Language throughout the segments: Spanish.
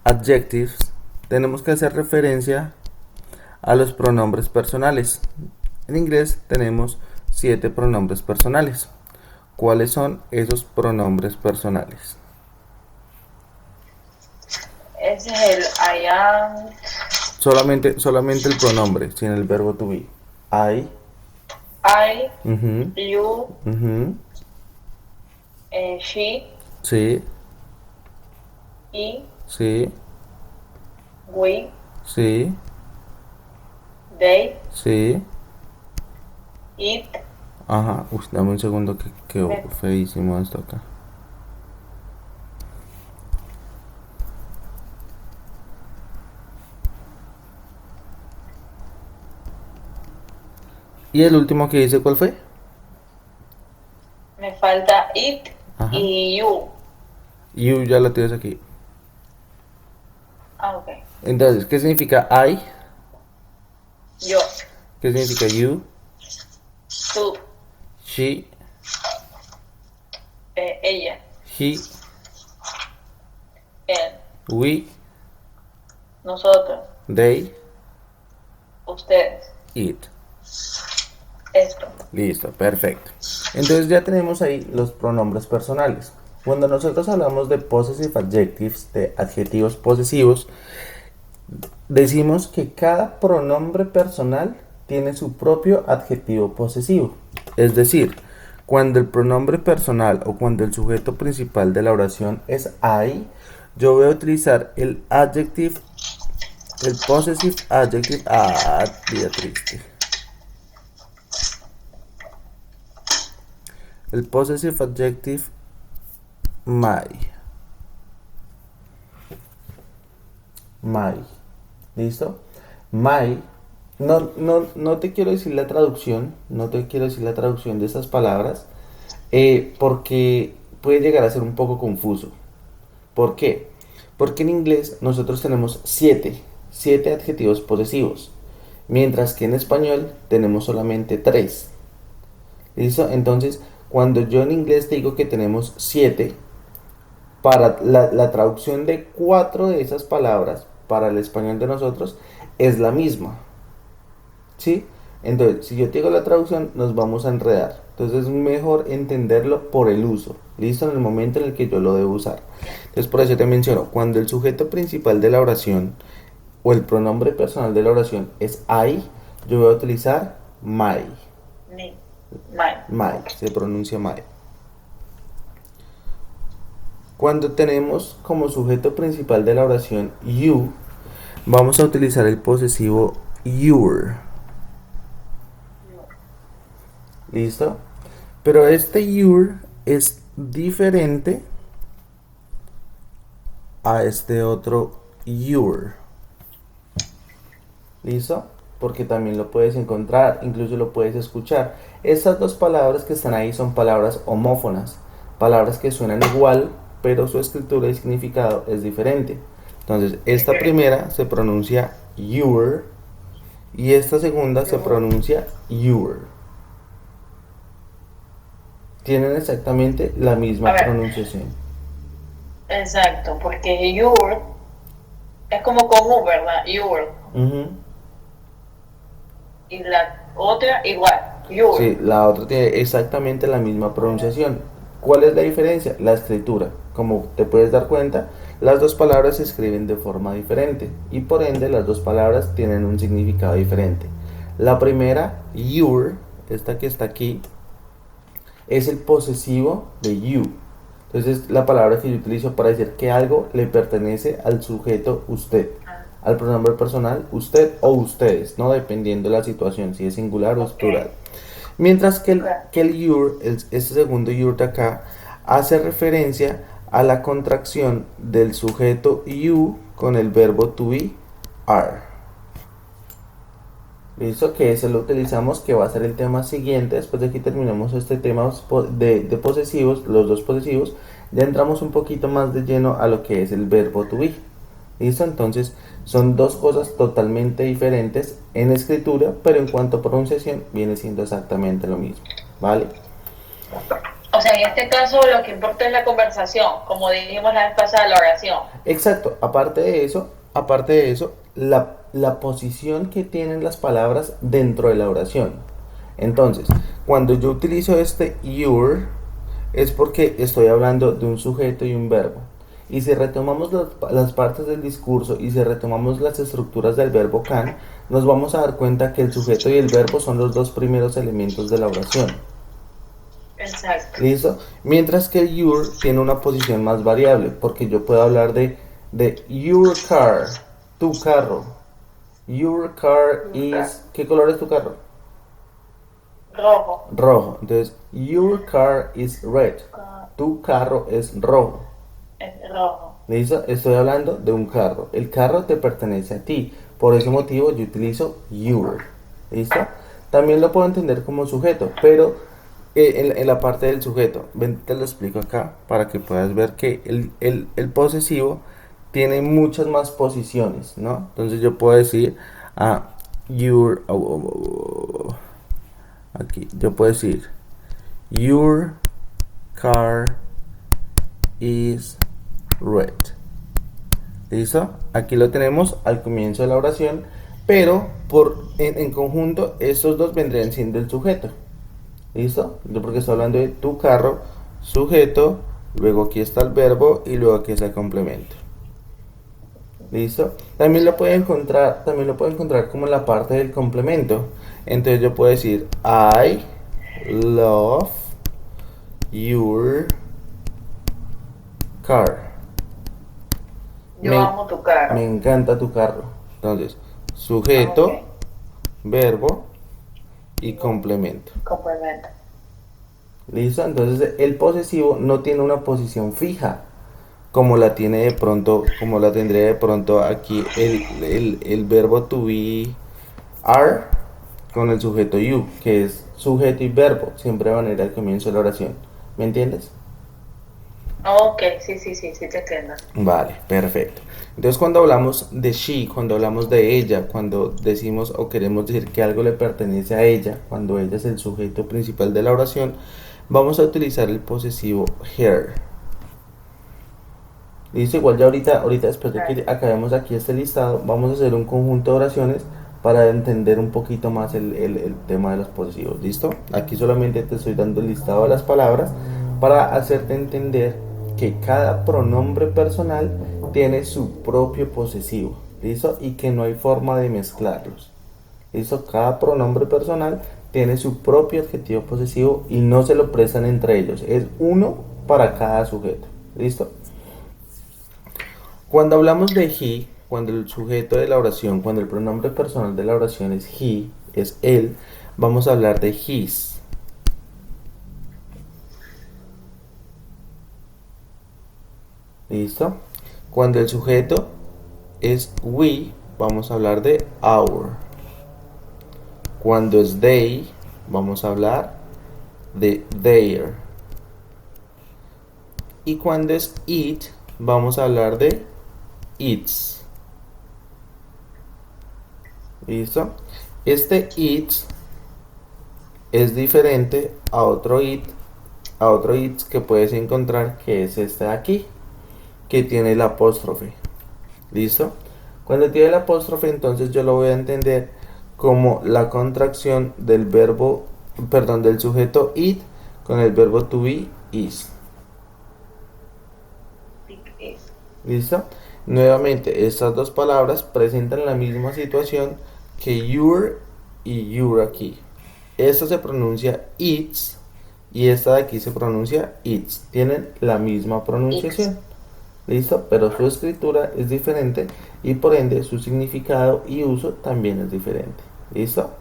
adjectives, tenemos que hacer referencia a los pronombres personales. En inglés tenemos 7 pronombres personales. ¿Cuáles son esos pronombres personales? Ese es el I am, Solamente el pronombre, sin el verbo to be. I. I, Ujú, you, ujú, she, sí, he, sí, we, sí, they, sí. it. Ajá. Uy, dame un segundo que quedó Me- feísimo esto acá. ¿Y el último que dice cuál fue? Me falta it Ajá. y you. You ya lo tienes aquí. Ah, ok. Entonces, ¿qué significa I? Yo, ¿Qué significa you? tú, She, ella, he, él, we, nosotros, they, ustedes, it. esto. Listo, perfecto. Entonces ya tenemos ahí los pronombres personales. Cuando nosotros hablamos de possessive adjectives, de adjetivos posesivos, decimos que cada pronombre personal tiene su propio adjetivo posesivo. Es decir, cuando el pronombre personal o cuando el sujeto principal de la oración es I, yo voy a utilizar el adjective, el possessive adjective, vida triste. El possessive adjective my. My. ¿Listo? My. No te quiero decir la traducción. No te quiero decir la traducción de esas palabras. Porque puede llegar a ser un poco confuso. ¿Por qué? Porque en inglés nosotros tenemos 7 adjetivos posesivos. Mientras que en español tenemos solamente 3. ¿Listo? Entonces, cuando yo en inglés te digo que tenemos 7, para la traducción de 4 de esas palabras para el español de nosotros es la misma. ¿Sí? Entonces, si yo te digo la traducción, nos vamos a enredar. Entonces es mejor entenderlo por el uso. ¿Listo? En el momento en el que yo lo debo usar. Entonces, por eso te menciono, cuando el sujeto principal de la oración o el pronombre personal de la oración es I, yo voy a utilizar my. Me, mine. My, Ok. se pronuncia my. Cuando tenemos como sujeto principal de la oración you, vamos a utilizar el posesivo your. ¿Listo? Pero este your es diferente a este otro your. ¿Listo? Porque también lo puedes encontrar, incluso lo puedes escuchar. Estas dos palabras que están ahí son palabras homófonas, palabras que suenan igual, pero su escritura y significado es diferente. Entonces, esta primera se pronuncia your y esta segunda se Your. pronuncia your. Tienen exactamente la A misma ver, pronunciación. exacto, porque your es como con U, ¿verdad? Your. Ujú. Y la otra igual, your. Sí, la otra tiene exactamente la misma pronunciación. ¿Cuál es la diferencia? La escritura. Como te puedes dar cuenta, las dos palabras se escriben de forma diferente y por ende las dos palabras tienen un significado diferente. La primera, your, esta que está aquí, es el posesivo de you. Entonces, la palabra que yo utilizo para decir que algo le pertenece al sujeto usted, al pronombre personal usted o ustedes, no dependiendo de la situación, si es singular o es Ok, plural. Mientras que claro. el your, este segundo your de acá, hace referencia a la contracción del sujeto you con el verbo to be, are. Listo, que ese lo utilizamos, que va a ser el tema siguiente. Después de que terminemos este tema de posesivos, los dos posesivos, ya entramos un poquito más de lleno a lo que es el verbo to be. ¿Listo? Entonces son dos cosas totalmente diferentes en escritura, pero en cuanto a pronunciación viene siendo exactamente lo mismo. ¿Vale? O sea, en este caso lo que importa es la conversación, como dijimos la vez pasada, la oración. Exacto, aparte de eso, la posición que tienen las palabras dentro de la oración. Entonces, cuando yo utilizo este your, es porque estoy hablando de un sujeto y un verbo. Y si retomamos las partes del discurso y si retomamos las estructuras del verbo can, nos vamos a dar cuenta que el sujeto y el verbo son los dos primeros elementos de la oración. Exacto. ¿Listo? Mientras que el your tiene una posición más variable, porque yo puedo hablar de your car, tu carro. Your car is... ¿Qué color es tu carro? Rojo. Rojo. Entonces, your car is red. Tu carro es rojo. Es rojo. ¿Listo? Estoy hablando de un carro. El carro te pertenece a ti. Por ese motivo yo utilizo your. ¿Listo? También lo puedo entender como sujeto, pero en la parte del sujeto, ven, te lo explico acá para que puedas ver que el posesivo tiene muchas más posiciones, ¿no? Entonces yo puedo decir your, aquí, yo puedo decir your car is red. ¿Listo? Aquí lo tenemos al comienzo de la oración, pero en conjunto estos dos vendrían siendo el sujeto. ¿Listo? Yo porque estoy hablando de tu carro, sujeto, luego aquí está el verbo y luego aquí está el complemento. ¿Listo? También lo puede encontrar como en la parte del complemento. Entonces yo puedo decir I love your car. Yo amo tu carro. Me encanta tu carro. Entonces, sujeto, Ok. verbo y complemento. Complemento. ¿Listo? Entonces el posesivo no tiene una posición fija, como la tiene de pronto, como la tendría de pronto aquí el verbo to be are con el sujeto you, que es sujeto y verbo, siempre van a ir al comienzo de la oración. ¿Me entiendes? Ok, sí, te entiendo. Vale, perfecto. Entonces cuando hablamos de she, cuando hablamos de ella, cuando decimos o queremos decir que algo le pertenece a ella, cuando ella es el sujeto principal de la oración, vamos a utilizar el posesivo her. Listo, igual ya ahorita después de que acabemos aquí este listado, vamos a hacer un conjunto de oraciones para entender un poquito más el tema de los posesivos. ¿Listo? Aquí solamente te estoy dando el listado de las palabras para hacerte entender que cada pronombre personal tiene su propio posesivo. ¿Listo? Y que no hay forma de mezclarlos. ¿Listo? Cada pronombre personal tiene su propio adjetivo posesivo y no se lo prestan entre ellos. Es uno para cada sujeto. ¿Listo? Cuando hablamos de he, cuando el sujeto de la oración, cuando el pronombre personal de la oración es he, es él, vamos a hablar de his. ¿Listo? Cuando el sujeto es we, vamos a hablar de our. Cuando es they, vamos a hablar de their. Y cuando es it, vamos a hablar de its. ¿Listo? Este its es diferente a otro its que puedes encontrar, que es este de aquí, que tiene el apóstrofe. ¿Listo? Cuando tiene el apóstrofe, entonces yo lo voy a entender como la contracción del verbo, perdón, del sujeto it con el verbo to be is. ¿Listo? Nuevamente, estas dos palabras presentan la misma situación que your y your aquí. Esta se pronuncia its y esta de aquí se pronuncia its. Tienen la misma pronunciación. ¿Listo? Pero su escritura es diferente y por ende su significado y uso también es diferente. ¿Listo?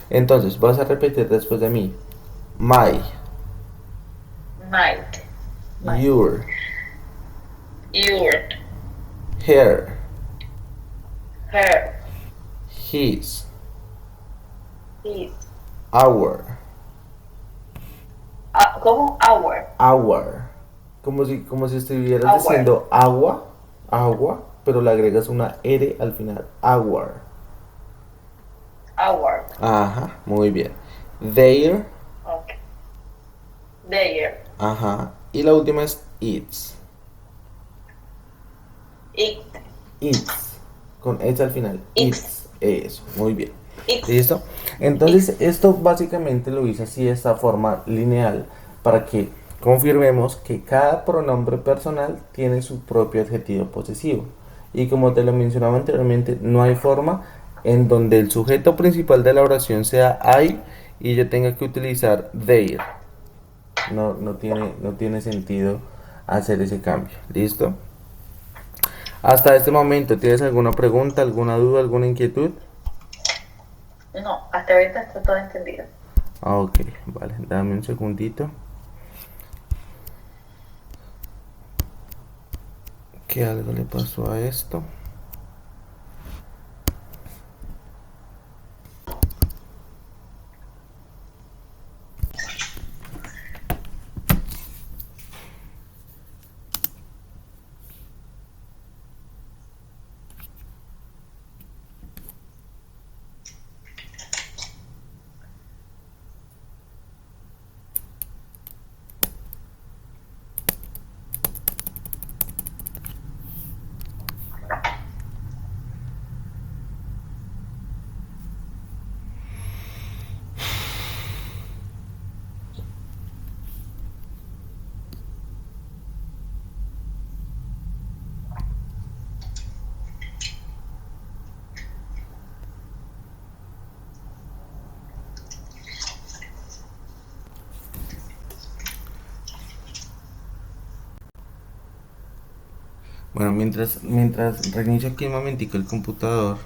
Entonces, vas a repetir después de mí. My. Might. Your. Your. Her. Her. His. His. Our. ¿Cómo? Our. Our. Como si estuvieras diciendo agua, pero le agregas una R al final. Our. Our. Ajá, muy bien. Their. Okay. Their. Ajá. Y la última es its. It. Its. Con S al final. It's. Its. Eso. Muy bien. It's. ¿Listo? Entonces, It's. esto básicamente lo hice así de esta forma lineal para que confirmemos que cada pronombre personal tiene su propio adjetivo posesivo. Y como te lo mencionaba anteriormente, no hay forma en donde el sujeto principal de la oración sea I y yo tenga que utilizar their. No tiene sentido hacer ese cambio. ¿Listo? Hasta este momento, ¿tienes alguna pregunta, alguna duda, alguna inquietud? No, hasta ahorita está todo entendido. Ah, ok, vale, dame un segundito. Que algo le pasó a esto. Bueno, mientras reinicio aquí un momentico el computador.